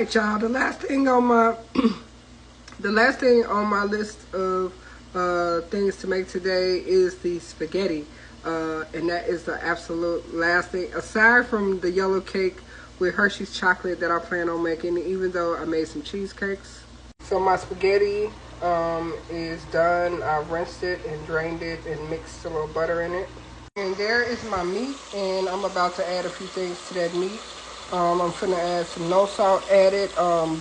right, y'all. The last thing on my list of things to make today is the spaghetti, and that is the absolute last thing. Aside from the yellow cake with Hershey's chocolate that I plan on making, even though I made some cheesecakes. So my spaghetti is done. I rinsed it and drained it and mixed a little butter in it. And there is my meat, and I'm about to add a few things to that meat. I'm finna add some no salt added,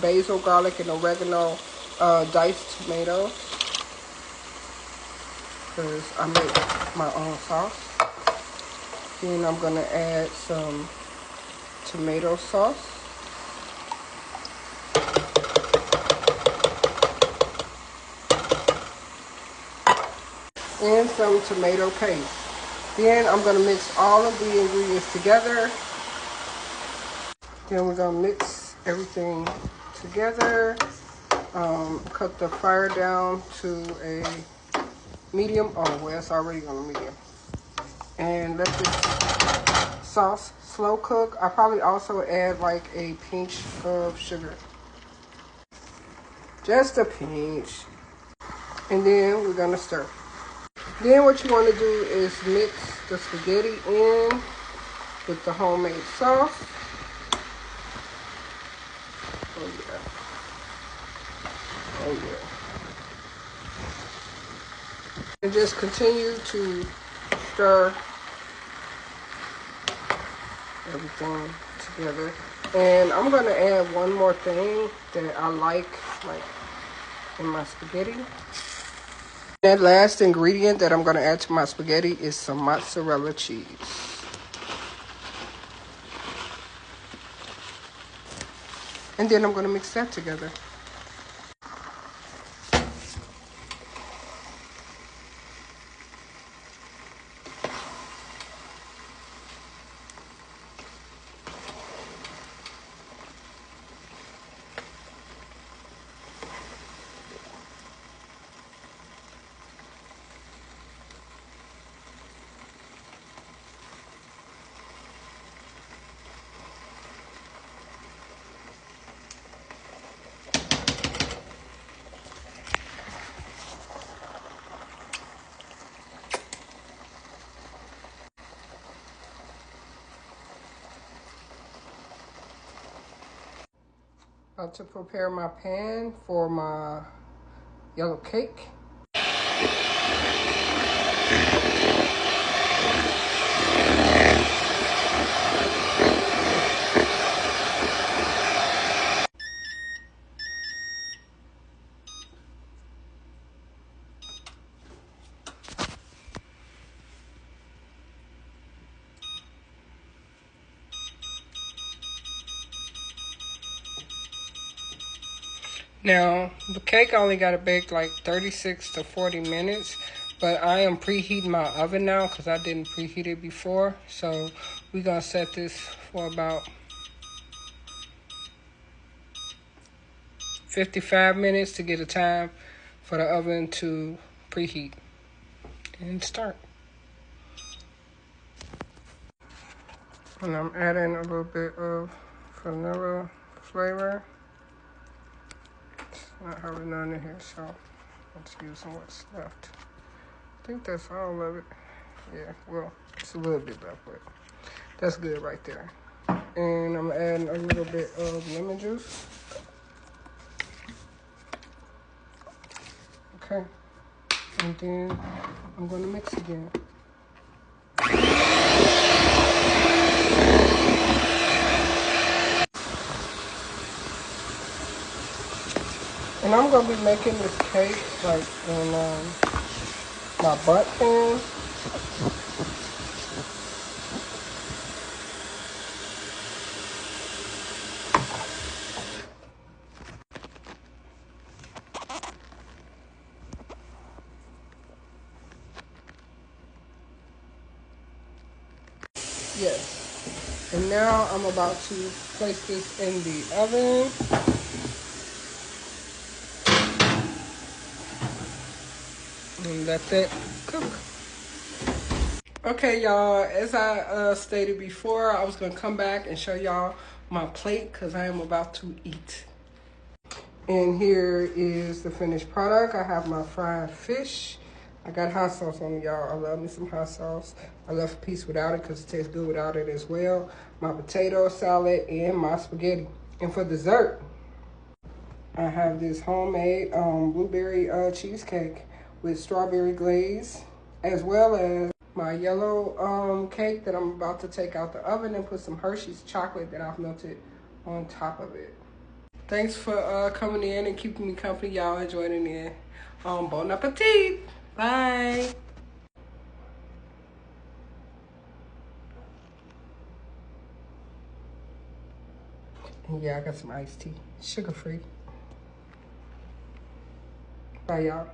basil, garlic, and oregano, diced tomatoes, because I make my own sauce. Then I'm gonna add some tomato sauce. And some tomato paste. Then I'm gonna mix all of the ingredients together. Then we're gonna mix everything together. Cut the fire down to a medium. Oh, well, it's already on a medium. And let this sauce slow cook. I probably also add like a pinch of sugar. Just a pinch. And then we're gonna stir. Then what you want to do is mix the spaghetti in with the homemade sauce. Oh yeah. Oh yeah. And just continue to stir everything together. And I'm gonna add one more thing that I like in my spaghetti. That last ingredient that I'm gonna add to my spaghetti is some mozzarella cheese. And then I'm gonna mix that together. About to prepare my pan for my yellow cake. Now, the cake only got to bake like 36 to 40 minutes, but I am preheating my oven now because I didn't preheat it before. So we're going to set this for about 55 minutes to get a time for the oven to preheat and start. And I'm adding a little bit of vanilla flavor. Not hardly none in here, so let's use what's left. I think that's all of it. Yeah, well, it's a little bit left, but that's good right there. And I'm adding a little bit of lemon juice. Okay, and then I'm gonna mix again. And I'm gonna be making this cake like in my butt pan. Yes. And now I'm about to place this in the oven. And let that cook. Okay, y'all, as I stated before, I was going to come back and show y'all my plate because I am about to eat. And here is the finished product. I have my fried fish. I got hot sauce on it, y'all. I love me some hot sauce. I love a piece without it because it tastes good without it as well. My potato salad and my spaghetti. And for dessert, I have this homemade blueberry cheesecake with strawberry glaze, as well as my yellow cake that I'm about to take out the oven and put some Hershey's chocolate that I've melted on top of it. Thanks for coming in and keeping me company, y'all, and joining in. Bon appetit. Bye. And yeah, I got some iced tea, sugar free. Bye, y'all.